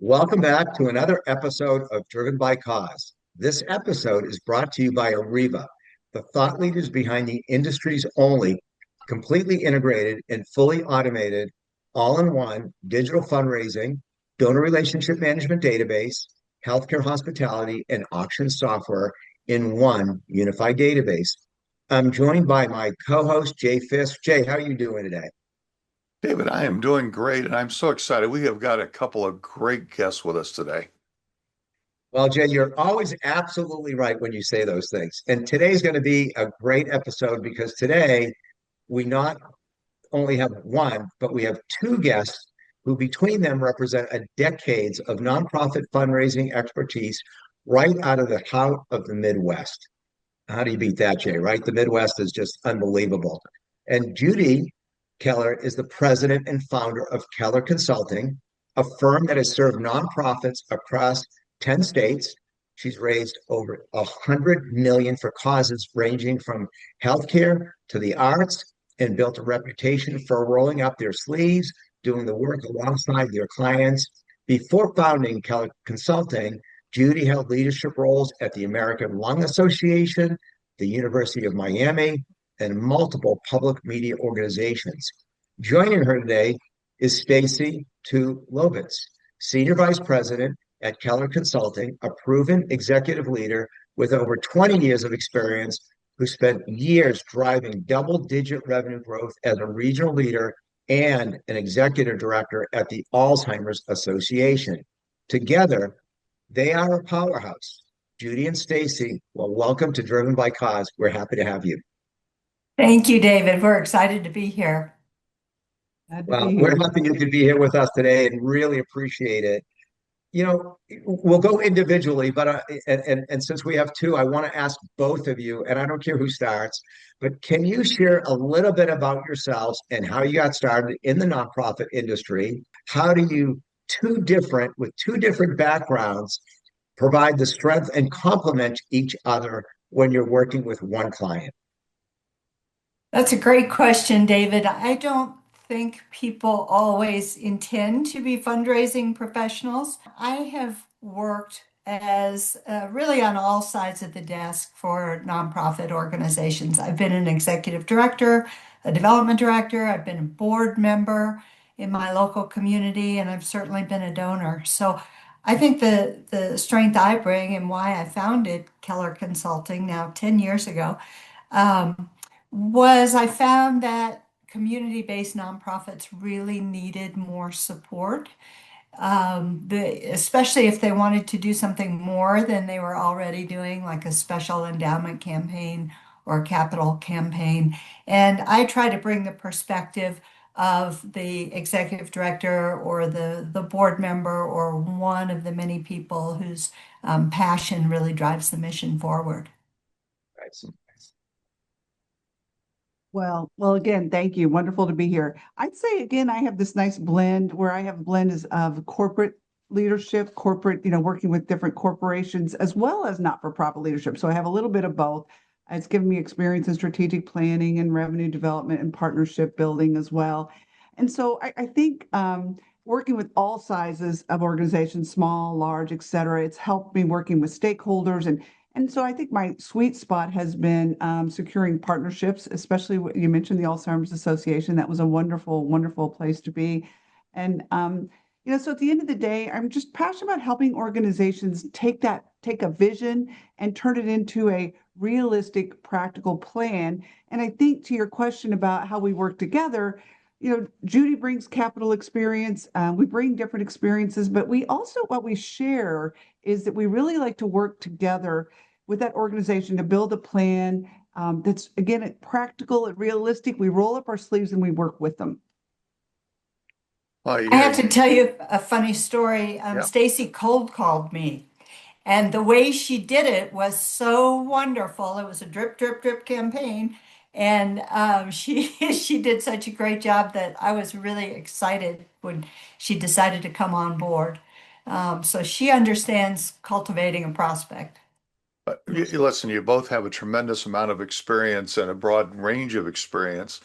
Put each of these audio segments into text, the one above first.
Welcome back to another episode of Driven by Cause. This episode is brought to you by Ariba, the thought leaders behind the industry's only completely integrated and fully automated all-in-one digital fundraising, donor relationship management database, healthcare hospitality, and auction software in one unified database. I'm joined by my co-host, Jay Fisk. Jay, how are you doing today? David, I am doing great, and I'm so excited. We have got a couple of great guests with us today. Well, Jay, you're always absolutely right when you say those things. And today's going to be a great episode because today we not only have one, but we have two guests who between them represent a decades of nonprofit fundraising expertise right out of the heart of the Midwest. How do you beat that, Jay, right? The Midwest is just unbelievable. And Judy Keller is the president and founder of Keller Consulting, a firm that has served nonprofits across 10 states. She's raised over 100 million for causes ranging from healthcare to the arts and built a reputation for rolling up their sleeves, doing the work alongside their clients. Before founding Keller Consulting, Judy held leadership roles at the American Lung Association, the University of Miami, and multiple public media organizations. Joining her today is Stacy Tew-Lovasz, Senior Vice President at Keller Consulting, a proven executive leader with over 20 years of experience who spent years driving double-digit revenue growth as a regional leader and an executive director at the Alzheimer's Association. Together, they are a powerhouse. Judy and Stacy, well, welcome to Driven by Cause. We're happy to have you. Thank you, David. We're excited to be here. Glad to Well, be we're here. happy you could be here with us today and really appreciate it. You know, we'll go individually, but and since we have two, I want to ask both of you, and I don't care who starts, but can you share a little bit about yourselves and how you got started in the nonprofit industry? How do you, with two different backgrounds, provide the strength and complement each other when you're working with one client? That's a great question, David. I don't think people always intend to be fundraising professionals. I have worked as really on all sides of the desk for nonprofit organizations. I've been an executive director, a development director, I've been a board member in my local community, and I've certainly been a donor. So I think the strength I bring and why I founded Keller Consulting now 10 years ago um, was I found that community-based nonprofits really needed more support, especially if they wanted to do something more than they were already doing, like a special endowment campaign or a capital campaign. And I try to bring the perspective of the executive director or the board member or one of the many people whose passion really drives the mission forward. Right. So, Well, again, thank you. Wonderful to be here. I'd say again, I have this nice blend where I have a blend of corporate leadership, corporate, working with different corporations as well as not-for-profit leadership. So I have a little bit of both. It's given me experience in strategic planning and revenue development and partnership building as well. And so I think working with all sizes of organizations, small, large, et cetera, it's helped me working with stakeholders and so I think my sweet spot has been securing partnerships, especially what you mentioned the Alzheimer's Association. That was a wonderful, wonderful place to be. And so at the end of the day, I'm just passionate about helping organizations take a vision and turn it into a realistic, practical plan. And I think to your question about how we work together, Judy brings capital experience. We bring different experiences, but we also, what we share is that we really like to work together with that organization to build a plan that's, again, practical and realistic. We roll up our sleeves and we work with them. Well, I yeah, have to tell you a funny story. yeah. Stacy cold called me, and the way she did it was so wonderful. It was a drip, drip, drip campaign, and she she did such a great job that I was really excited when she decided to come on board. So she understands cultivating a prospect. Listen, you both have a tremendous amount of experience and a broad range of experience.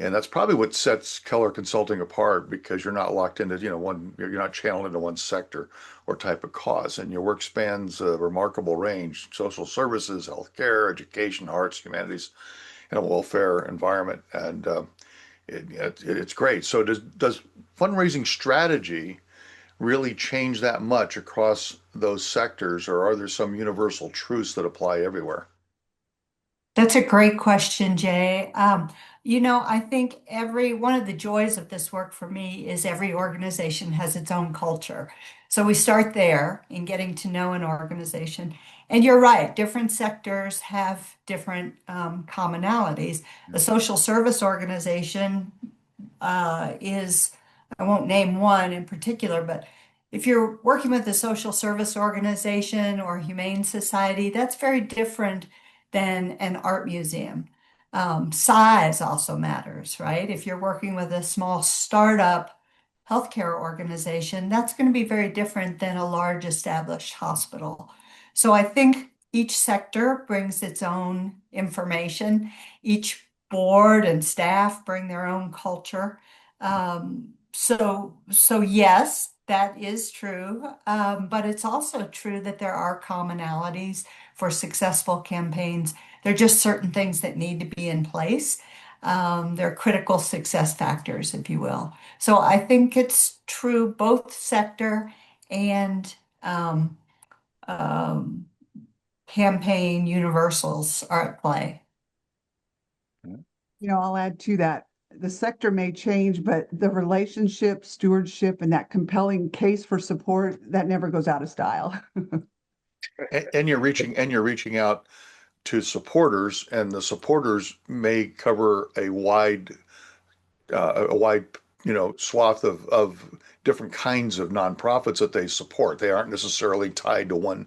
And that's probably what sets Keller Consulting apart because you're not locked into, you're not channeled into one sector or type of cause. And your work spans a remarkable range: social services, healthcare, education, arts, humanities, and a welfare environment. And it's great. So does fundraising strategy really change that much across those sectors, or are there some universal truths that apply everywhere? That's a great question, Jay. I think every one of the joys of this work for me is every organization has its own culture. So we start there in getting to know an organization. And you're right, different sectors have different commonalities. A social service organization is, I won't name one in particular, but if you're working with a social service organization or humane society, that's very different than an art museum. Size also matters, right? If you're working with a small startup healthcare organization, that's going to be very different than a large established hospital. So I think each sector brings its own information. Each board and staff bring their own culture. So yes, that is true. But it's also true that there are commonalities for successful campaigns. There are just certain things that need to be in place. They're critical success factors, if you will. So I think it's true both sector and um, um, campaign universals are at play. I'll add to that. The sector may change, but the relationship, stewardship, and that compelling case for support, that never goes out of style. And you're reaching out to supporters, and the supporters may cover a wide swath of different kinds of nonprofits that they support. They aren't necessarily tied to one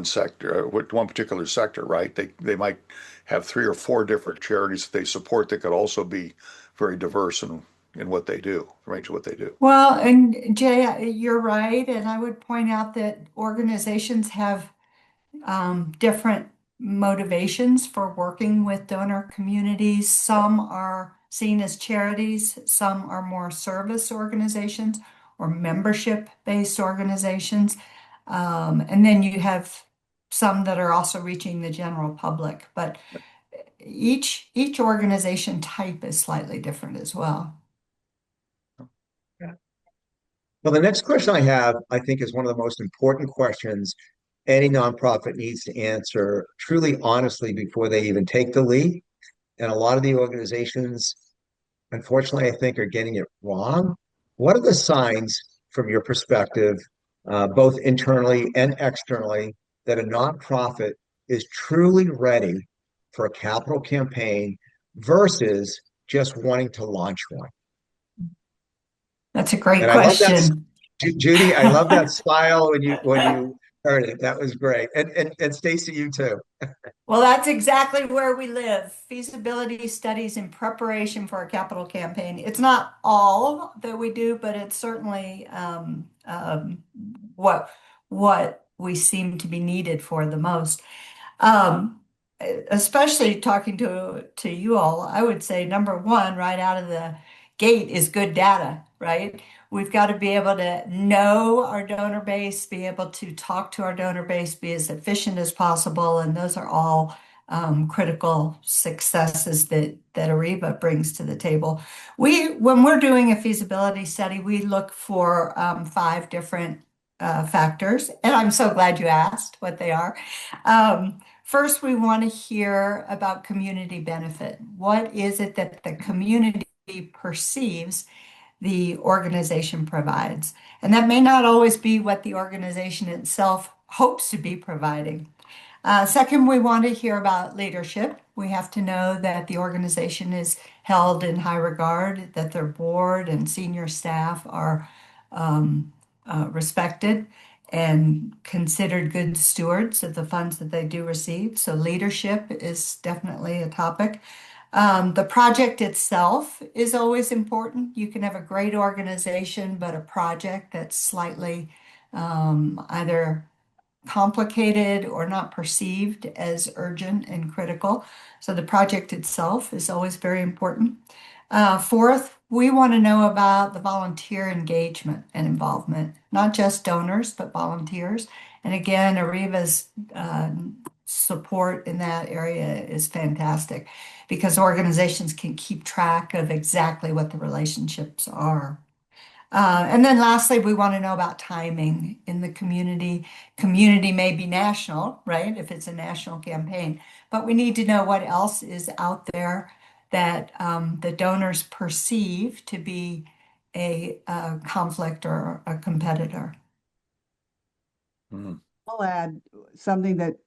sector, to one particular sector, right? They might have three or four different charities that they support that could also be very diverse in what they do, the range of what they do. Well, and Jay, you're right. And I would point out that organizations have different motivations for working with donor communities. Some are seen as charities, some are more service organizations or membership-based organizations. And then you have some that are also reaching the general public, but each organization type is slightly different as well. Well, the next question I have, I think, is one of the most important questions any nonprofit needs to answer truly honestly before they even take the leap. And a lot of the organizations, unfortunately, I think, are getting it wrong. What are the signs from your perspective, both internally and externally, that a nonprofit is truly ready for a capital campaign versus just wanting to launch one? That's a great And I love that, question. Judy. I love that style when you heard it. That was great. And Stacy, you too. Well, that's exactly where we live. Feasibility studies in preparation for a capital campaign. It's not all that we do, but it's certainly what we seem to be needed for the most. Um, Especially talking to you all, I would say number one, right out of the gate is good data, right? We've got to be able to know our donor base, be able to talk to our donor base, be as efficient as possible, and those are all critical successes that Ariba brings to the table. When we're doing a feasibility study, we look for five different factors, and I'm so glad you asked what they are. First, we want to hear about community benefit. What is it that the community perceives the organization provides? And that may not always be what the organization itself hopes to be providing. Second, we want to hear about leadership. We have to know that the organization is held in high regard, that their board and senior staff are respected and considered good stewards of the funds that they do receive. So leadership is definitely a topic. The project itself is always important. You can have a great organization, but a project that's slightly either complicated or not perceived as urgent and critical. So the project itself is always very important. Fourth, we want to know about the volunteer engagement and involvement, not just donors, but volunteers. And again, Ariva's support in that area is fantastic because organizations can keep track of exactly what the relationships are. And then lastly, we want to know about timing in the community. Community may be national, right? If it's a national campaign, but we need to know what else is out there that the donors perceive to be a conflict or a competitor. Mhm. I'll add something that,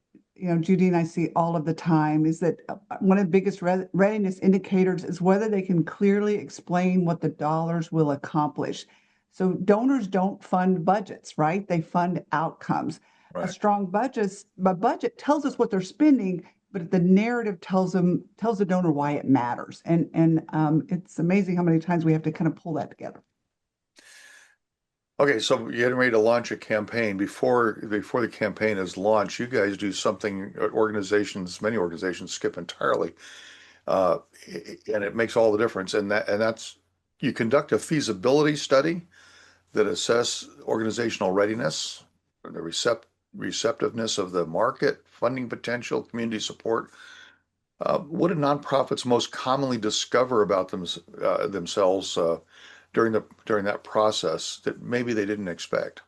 Judy and I see all of the time is that one of the biggest readiness indicators is whether they can clearly explain what the dollars will accomplish. So donors don't fund budgets, right? They fund outcomes. A Right. strong budget tells us what they're spending, but the narrative tells the donor why it matters. And it's amazing how many times we have to kind of pull that together. Okay, so you're getting ready to launch a campaign. Before the campaign is launched, you guys do something many organizations skip entirely, uh, and it makes all the difference. And that's you conduct a feasibility study that assess organizational readiness, the receptiveness of the market, funding potential, community support. What do nonprofits most commonly discover about themselves during that process that maybe they didn't expect?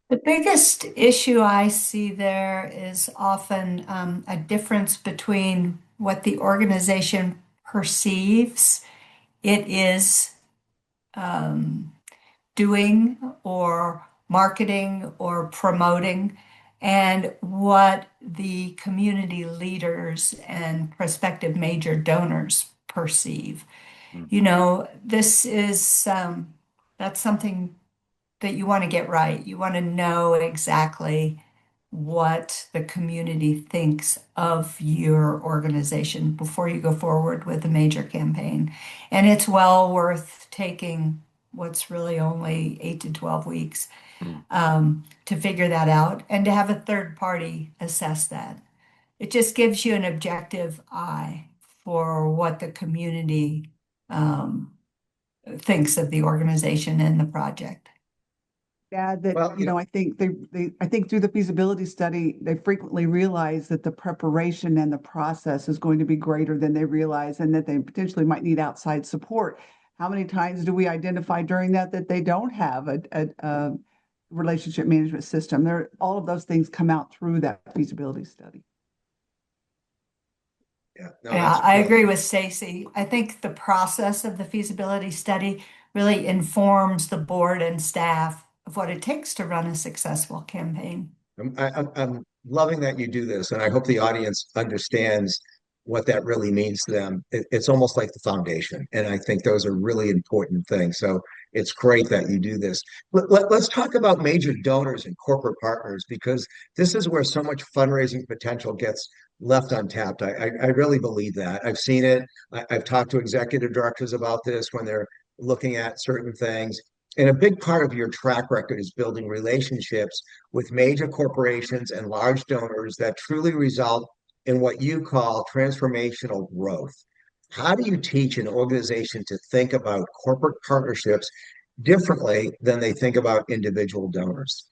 The biggest issue I see there is often a difference between what the organization perceives it is um, doing or marketing or promoting and what the community leaders and prospective major donors perceive. Mm. This is that's something that you want to get right. You want to know exactly what the community thinks of your organization before you go forward with a major campaign. And it's well worth taking what's really only 8 to 12 weeks Mm. to figure that out and to have a third party assess that. It just gives you an objective eye for what the community um, thinks of the organization and the project. Add that, Well, I think I think through the feasibility study, they frequently realize that the preparation and the process is going to be greater than they realize and that they potentially might need outside support. How many times do we identify during that they don't have a relationship management system? All of those things come out through that feasibility study. yeah, no, Yeah, that's I really, agree with Stacy. I think the process of the feasibility study really informs the board and staff of what it takes to run a successful campaign. I'm loving that you do this, and I hope the audience understands what that really means to them. It's almost like the foundation, and I think those are really important things. So it's great that you do this. Let's talk about major donors and corporate partners because this is where so much fundraising potential gets left untapped. I really believe that. I've seen it. I've talked to executive directors about this when they're looking at certain things. And a big part of your track record is building relationships with major corporations and large donors that truly result in what you call transformational growth. How do you teach an organization to think about corporate partnerships differently than they think about individual donors?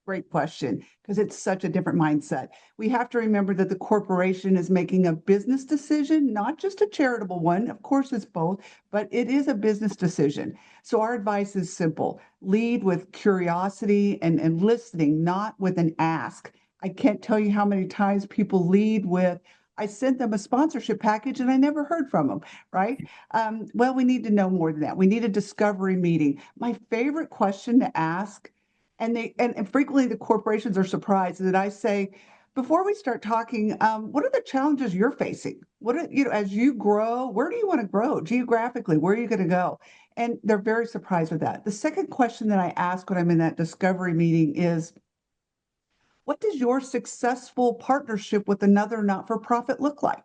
Great question, because it's such a different mindset. We have to remember that the corporation is making a business decision, not just a charitable one. Of course, it's both, but it is a business decision. So our advice is simple. Lead with curiosity and listening, not with an ask. I can't tell you how many times people lead with, I sent them a sponsorship package and I never heard from them, right? Well, we need to know more than that. We need a discovery meeting. My favorite question to ask, and frequently the corporations are surprised that I say, before we start talking, what are the challenges you're facing? As you grow, where do you want to grow geographically? Where are you going to go? And they're very surprised with that. The second question that I ask when I'm in that discovery meeting is, what does your successful partnership with another not-for-profit look like?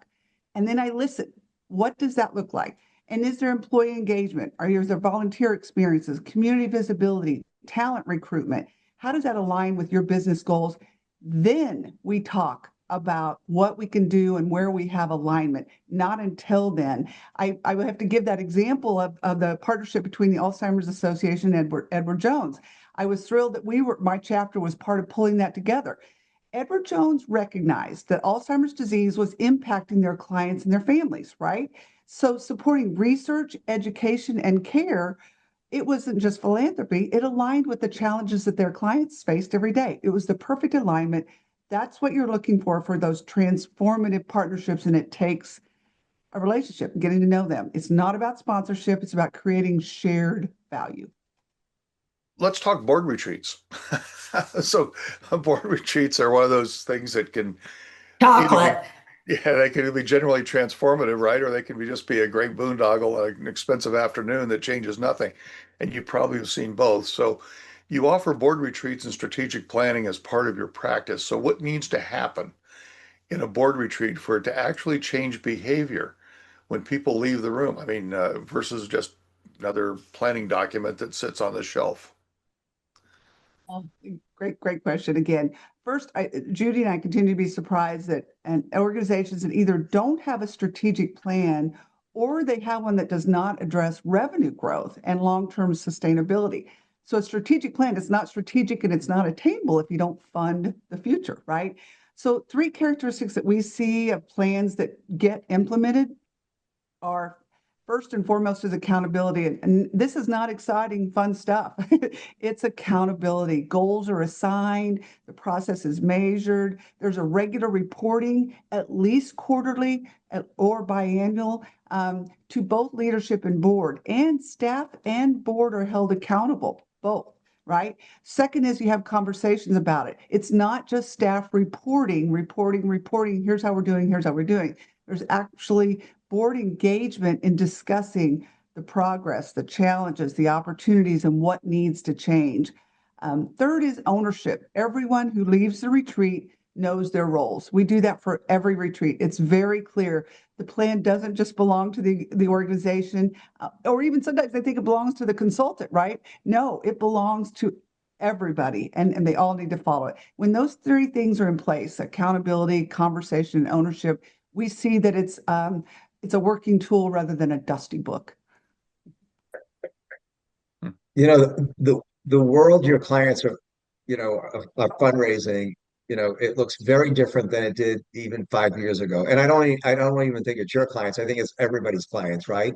And then I listen. What does that look like? And is there employee engagement? Are there volunteer experiences, community visibility, talent recruitment? How does that align with your business goals? Then we talk about what we can do and where we have alignment. Not until then. I would have to give that example of the partnership between the Alzheimer's Association and Edward Jones. I was thrilled that my chapter was part of pulling that together. Edward Jones recognized that Alzheimer's disease was impacting their clients and their families, right? So supporting research, education, and care, it wasn't just philanthropy, it aligned with the challenges that their clients faced every day. It was the perfect alignment. That's what you're looking for those transformative partnerships, and it takes a relationship, getting to know them. It's not about sponsorship, it's about creating shared value. Let's talk board retreats. So board retreats are one of those things that can either Chocolate. they can be generally transformative, right? Or they can just be a great boondoggle, an expensive afternoon that changes nothing. And you probably have seen both. So you offer board retreats and strategic planning as part of your practice. So what needs to happen in a board retreat for it to actually change behavior when people leave the room? I mean, versus just another planning document that sits on the shelf. Oh, great question again. First, Judy and I continue to be surprised that organizations that either don't have a strategic plan or they have one that does not address revenue growth and long-term sustainability. So a strategic plan is not strategic and it's not attainable if you don't fund the future, right? So 3 characteristics that we see of plans that get implemented are, first and foremost, is accountability. And this is not exciting, fun stuff. It's accountability. Goals are assigned, the process is measured, there's a regular reporting, at least quarterly or biannual, to both leadership and board. And staff and board are held accountable, both. Right? Second is you have conversations about it. It's not just staff reporting. Here's how we're doing. There's actually board engagement in discussing the progress, the challenges, the opportunities, and what needs to change. Third is ownership. Everyone who leaves the retreat knows their roles. We do that for every retreat. It's very clear. The plan doesn't just belong to the organization, or even sometimes they think it belongs to the consultant, right? No, it belongs to everybody, and they all need to follow it. When those 3 things are in place, accountability, conversation, and ownership, we see that it's a working tool rather than a dusty book. You know, the world your clients are, of fundraising, it looks very different than it did even 5 years ago. And I don't even think it's your clients. I think it's everybody's clients, right?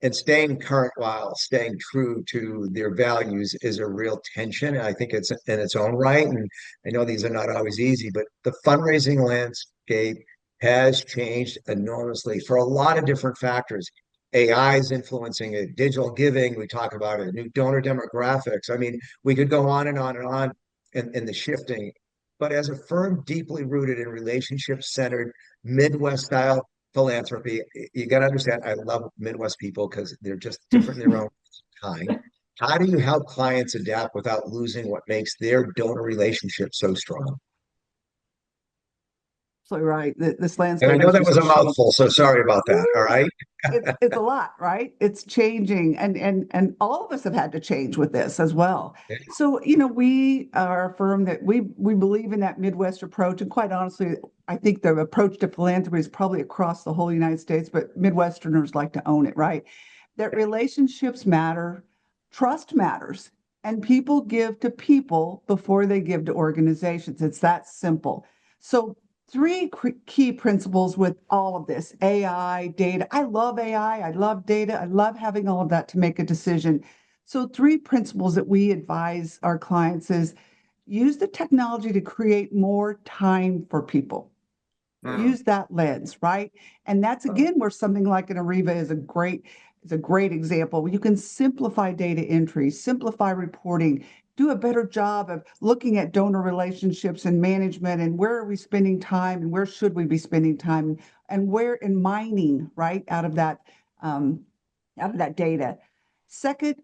And staying current while staying true to their values is a real tension. And I think it's in its own right. And I know these are not always easy, but the fundraising landscape has changed enormously for a lot of different factors. AI is influencing it, digital giving, we talk about it, new donor demographics. I mean, we could go on and on and on in the shifting. But as a firm deeply rooted in relationship-centered Midwest style philanthropy, you got to understand, I love Midwest people because they're just different in their own kind. How do you help clients adapt without losing what makes their donor relationship so strong? So right, this And landscape I know is that was just a mouthful, so sorry about that. All right. it's a lot, right? It's changing, and all of us have had to change with this as well. So, we are a firm that we believe in that Midwest approach, and quite honestly, I think the approach to philanthropy is probably across the whole United States, but Midwesterners like to own it, right? That relationships matter, trust matters, and people give to people before they give to organizations. It's that simple. So 3 key principles with all of this: AI, data. I love AI. I love data. I love having all of that to make a decision. So 3 principles that we advise our clients is use the technology to create more time for people. Use that lens, right? And that's again where something like an Ariva is a great example. You can simplify data entry, simplify reporting, do a better job of looking at donor relationships and management, and where are we spending time and where should we be spending time, and where in mining, right, out of that data. Second,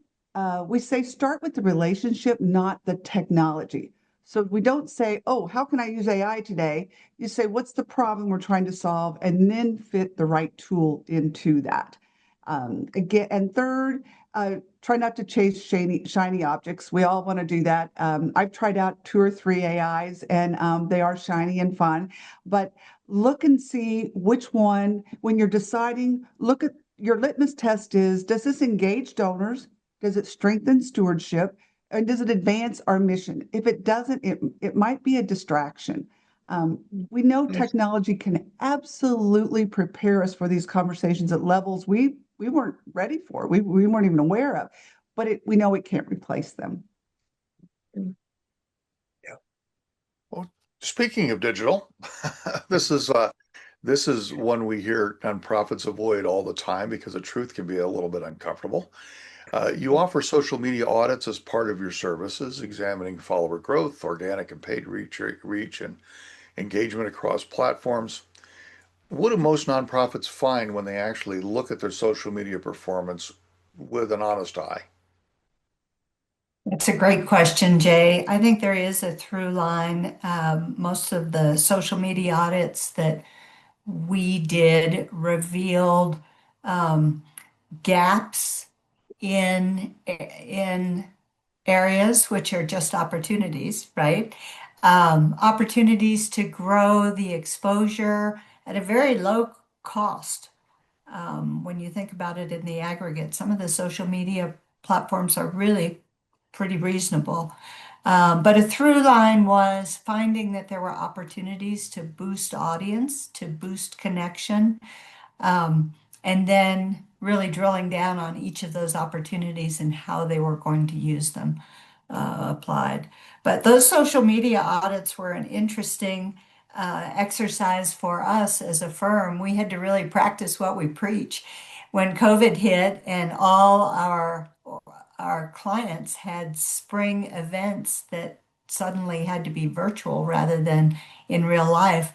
we say start with the relationship, not the technology. So we don't say, oh, how can I use AI today? You say, what's the problem we're trying to solve? And then fit the right tool into that. Again, and third, Try not to chase shiny objects. We all want to do that. I've tried out 2 or 3 AIs, and they are shiny and fun. But look and see which one, when you're deciding, look at your litmus test is, does this engage donors? Does it strengthen stewardship? And does it advance our mission? If it doesn't, it might be a distraction. We know Nice. technology can absolutely prepare us for these conversations at levels we weren't ready for, we weren't even aware of, but we know it can't replace them. Yeah. Well, speaking of digital, this is one we hear nonprofits avoid all the time because the truth can be a little bit uncomfortable. You offer social media audits as part of your services, examining follower growth, organic and paid reach and engagement across platforms. What do most nonprofits find when they actually look at their social media performance with an honest eye? That's a great question, Jay. I think there is a through line. Most of the social media audits that we did revealed gaps in areas which are just opportunities, right? Opportunities to grow the exposure at a very low cost. When you think about it in the aggregate, some of the social media platforms are really pretty reasonable. But a through line was finding that there were opportunities to boost audience, to boost connection, and then really drilling down on each of those opportunities and how they were going to use them applied. But those social media audits were an interesting exercise for us as a firm. We had to really practice what we preach. When COVID hit and all our clients had spring events that suddenly had to be virtual rather than in real life,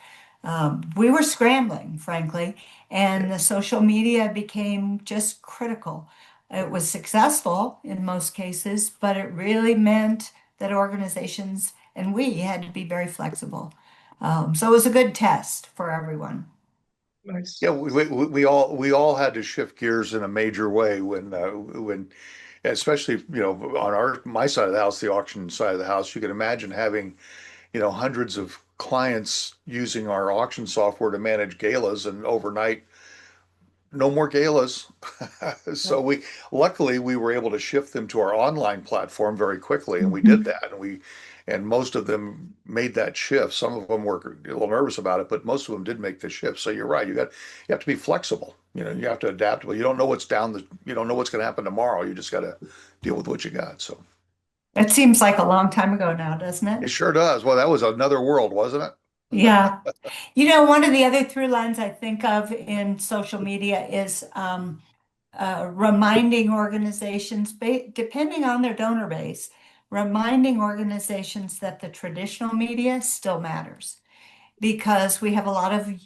we were scrambling, frankly, and the social media became just critical. It was successful in most cases, but it really meant that organizations and we had to be very flexible. So it was a good test for everyone. Nice. Yeah, we all had to shift gears in a major way when especially on my side of the house, the auction side of the house, you can imagine having hundreds of clients using our auction software to manage galas, and overnight no more galas. So luckily we were able to shift them to our online platform very quickly, and we did Mhm. that, and most of them made that shift. Some of them were a little nervous about it, but most of them did make the shift. So you're right. You have to be flexible. You have to adapt. You don't know you don't know what's going to happen tomorrow. You just got to deal with what you got. So It seems like a long time ago now, doesn't it? it sure does. Well, that was another world, wasn't it? Yeah. One of the other through lines I think of in social media is reminding organizations, depending on their donor base, reminding organizations that the traditional media still matters because we have a lot of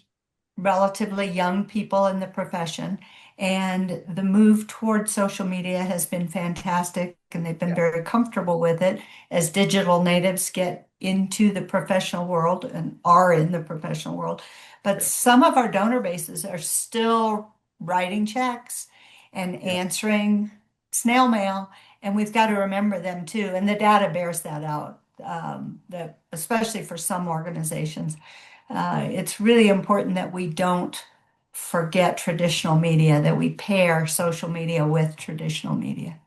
relatively young people in the profession, and the move towards social media has been fantastic, and they've been Yeah. very comfortable with it as digital natives get into the professional world and are in the professional world. But Yeah. some of our donor bases are still writing checks and Yeah. answering snail mail, and we've got to remember them too. And the data bears that out, that especially for some organizations. It's really important that we don't forget traditional media, that we pair social media with traditional media.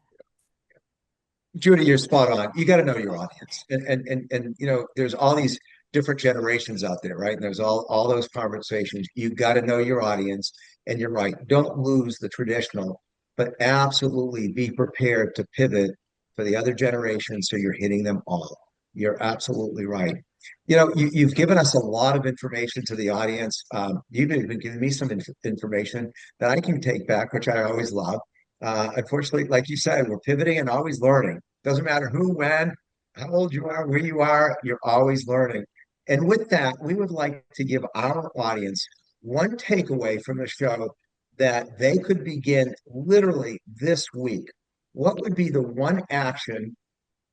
Judy, you're spot on. You got to know your audience, and there's all these different generations out there, right? And there's all those conversations. You got to know your audience, and you're right. Don't lose the traditional, but absolutely be prepared to pivot for the other generation, so you're hitting them all. You're absolutely right. You've given us a lot of information to the audience. You've even given me some information that I can take back, which I always love. Unfortunately, like you said, we're pivoting and always learning. Doesn't matter who, when, how old you are, where you are, you're always learning. And with that, we would like to give our audience one takeaway from the show that they could begin literally this week. What would be the one action?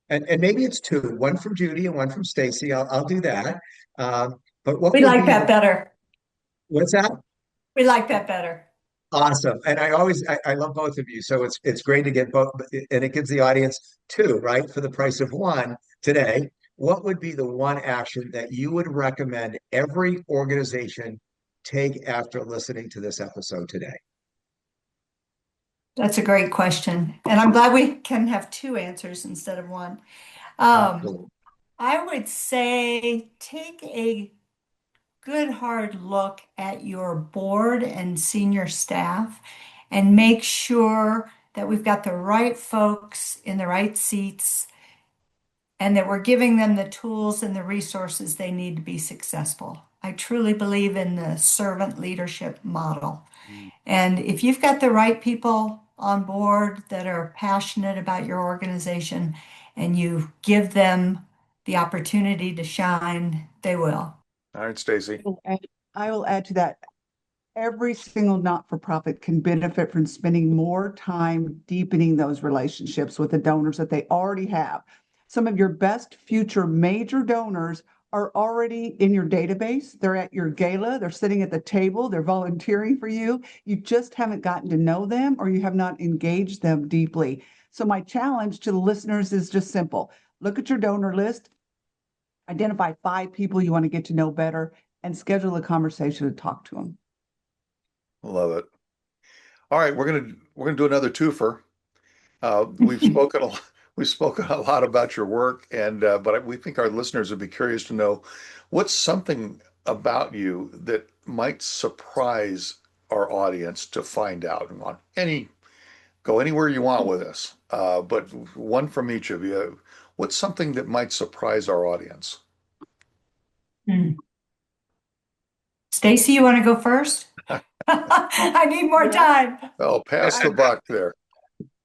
And maybe it's two, one from Judy and one from Stacy. I'll do that. But what We would like be that better. what's that? We like that better. Awesome. And I love both of you. So it's great to get both, and it gives the audience two, right? For the price of one today. What would be the one action that you would recommend every organization take after listening to this episode today? That's a great question. And I'm glad we can have two answers instead of one. Absolutely. I would say take a good hard look at your board and senior staff and make sure that we've got the right folks in the right seats and that we're giving them the tools and the resources they need to be successful. I truly believe in the servant leadership model. And if you've got the right people on board that are passionate about your organization and you give them the opportunity to shine, they will. All right, Stacy. I will add to that. Every single not-for-profit can benefit from spending more time deepening those relationships with the donors that they already have. Some of your best future major donors are already in your database. They're at your gala, they're sitting at the table, they're volunteering for you. You just haven't gotten to know them or you have not engaged them deeply. So my challenge to the listeners is just simple. Look at your donor list, identify 5 people you want to get to know better, and schedule a conversation to talk to them. Love it. All right, we're gonna do another twofer. We've spoken a lot about your work, and but we think our listeners would be curious to know what's something about you that might surprise our audience to find out. Go anywhere you want with this, but one from each of you. What's something that might surprise our audience? Stacy, you want to go first? I need more time. Oh, pass the buck there.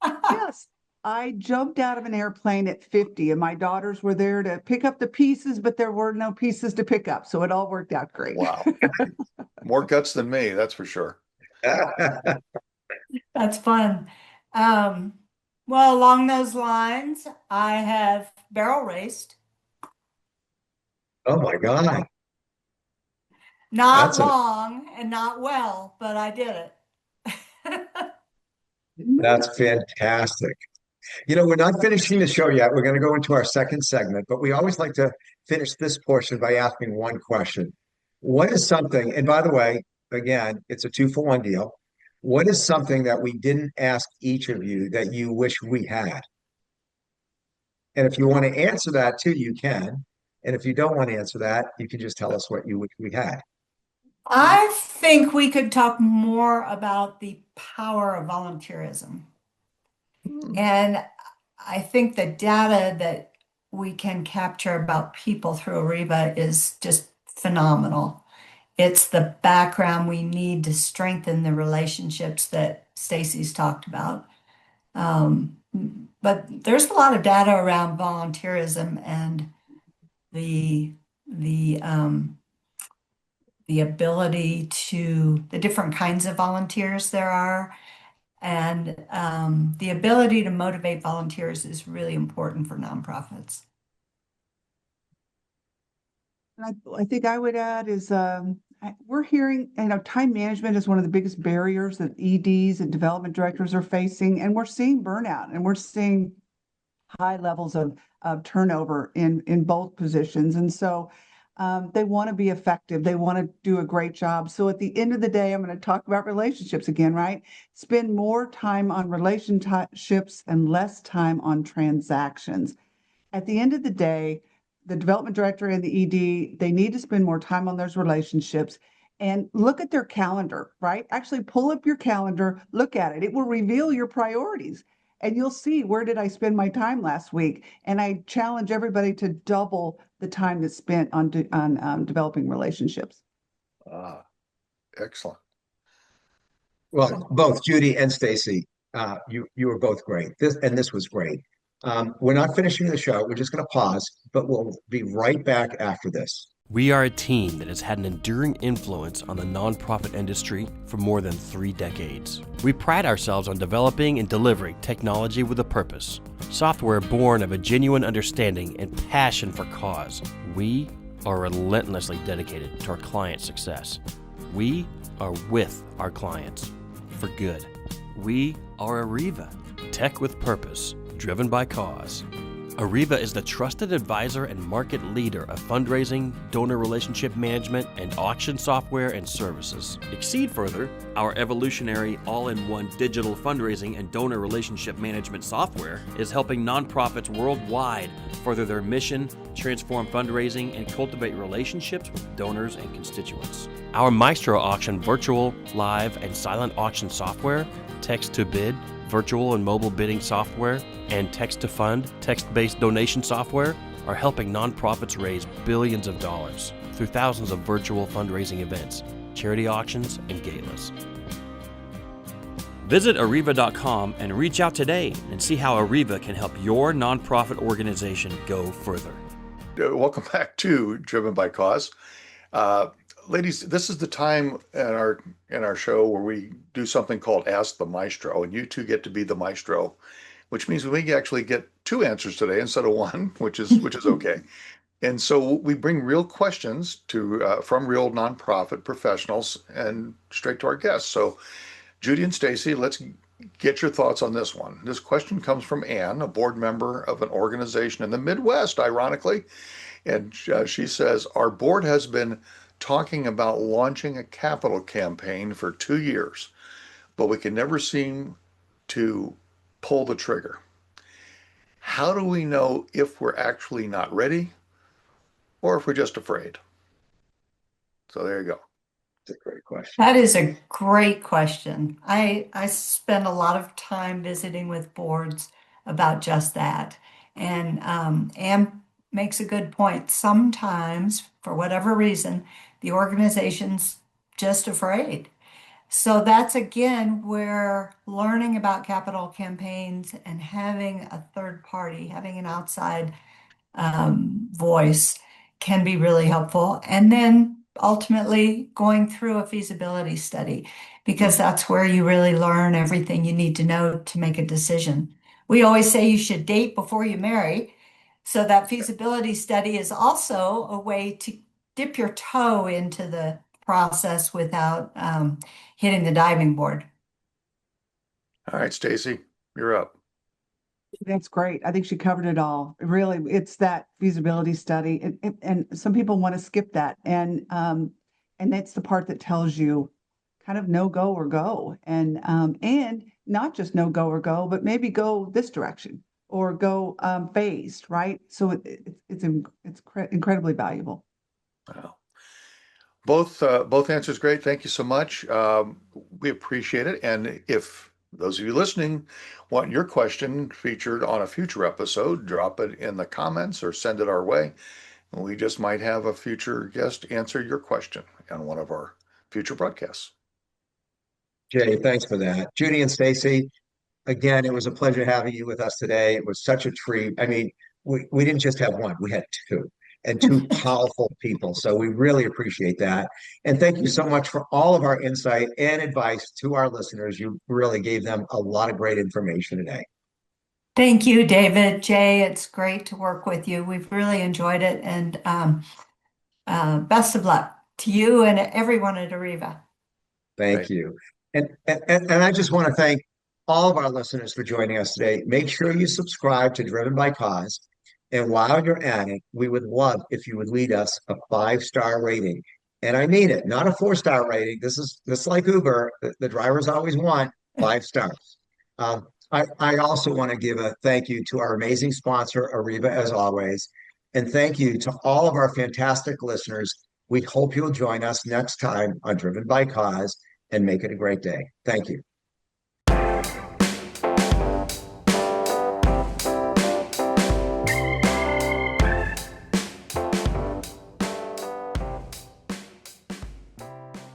Yes, I jumped out of an airplane at 50 and my daughters were there to pick up the pieces, but there were no pieces to pick up. So it all worked out great. Wow. More guts than me, that's for sure. That's fun. Well, along those lines, I have barrel raced. Oh my God. Not That's a- long and not well, but I did it. That's fantastic. You know, we're not finishing the show yet. We're going to go into our second segment, but we always like to finish this portion by asking one question. What is something, and by the way, again, it's a 2-for-1 deal. What is something that we didn't ask each of you that you wish we had? And if you want to answer that too, you can. And if you don't want to answer that, you can just tell us what you wish we had. I think we could talk more about the power of volunteerism. And I think the data that we can capture about people through Ariba is just phenomenal. It's the background we need to strengthen the relationships that Stacy's talked about. But there's a lot of data around volunteerism and the ability to the different kinds of volunteers there are, and the ability to motivate volunteers is really important for nonprofits. I think I would add is we're hearing, time management is one of the biggest barriers that EDs and development directors are facing, and we're seeing burnout and we're seeing high levels of turnover in both positions. And so they want to be effective. They want to do a great job. So at the end of the day, I'm going to talk about relationships again, right? Spend more time on relationships and less time on transactions. At the end of the day, the development director and the ED, they need to spend more time on those relationships and look at their calendar, right? Actually pull up your calendar, look at it. It will reveal your priorities and you'll see, where did I spend my time last week? And I challenge everybody to double the time that's spent on developing relationships. Excellent. Well, both Judy and Stacy, you were both great. This was great. We're not finishing the show. We're just going to pause, but we'll be right back after this. We are a team that has had an enduring influence on the nonprofit industry for more than 3 decades. We pride ourselves on developing and delivering technology with a purpose, software born of a genuine understanding and passion for cause. We are relentlessly dedicated to our client success. We are with our clients. for good. We are Arriva, tech with purpose, driven by cause. Arriva is the trusted advisor and market leader of fundraising, donor relationship management, and auction software and services. Exceed further, our evolutionary all-in-one digital fundraising and donor relationship management software is helping nonprofits worldwide further their mission, transform fundraising, and cultivate relationships with donors and constituents. Our Maestro auction virtual, live, and silent auction software, text-to-bid, virtual and mobile bidding software, and text-to-fund, text-based donation software are helping nonprofits raise billions of dollars through thousands of virtual fundraising events, charity auctions, and galas. Visit Arriva.com and reach out today and see how Arriva can help your nonprofit organization go further. Welcome back to Driven by Cause. Ladies, this is the time in our show where we do something called Ask the Maestro, and you two get to be the maestro, which means we actually get two answers today instead of one, which is okay. And so we bring real questions from real nonprofit professionals and straight to our guests. So Judy and Stacy, let's get your thoughts on this one. This question comes from Ann, a board member of an organization in the Midwest, ironically. And she says, our board has been talking about launching a capital campaign for 2 years, but we can never seem to pull the trigger. How do we know if we're actually not ready or if we're just afraid? So there you go. It's a great question. That is a great question. I spend a lot of time visiting with boards about just that. And Anne makes a good point. Sometimes, for whatever reason, the organization's just afraid. So that's again where learning about capital campaigns and having a third party, having an outside voice can be really helpful. And then ultimately going through a feasibility study, because that's where you really learn everything you need to know to make a decision. We always say you should date before you marry. So that feasibility study is also a way to dip your toe into the process without hitting the diving board. All right, Stacy, you're up. That's great. I think she covered it all. Really, it's that feasibility study, and some people want to skip that, and that's the part that tells you kind of no go or go, and not just no go or go, but maybe go this direction or go phased, right? So it's incredibly valuable. Wow. Both answers great. Thank you so much. We appreciate it. And if those of you listening want your question featured on a future episode, drop it in the comments or send it our way. And we just might have a future guest answer your question on one of our future broadcasts. Jay, thanks for that. Judy and Stacy, again, it was a pleasure having you with us today. It was such a treat. I mean, we didn't just have one, we had two, and two powerful people. So we really appreciate that. And thank you so much for all of our insight and advice to our listeners. You really gave them a lot of great information today. Thank you, David. Jay, it's great to work with you. We've really enjoyed it. And best of luck to you and everyone at Arriva. Thank Right. you. And I just want to thank all of our listeners for joining us today. Make sure you subscribe to Driven by Cause. And while you're at it, we would love if you would lead us a 5-star rating. And I mean it, not a 4-star rating. This is like Uber. The drivers always want 5 stars. I also want to give a thank you to our amazing sponsor, Arriva, as always. And thank you to all of our fantastic listeners. We hope you'll join us next time on Driven by Cause and make it a great day. Thank you.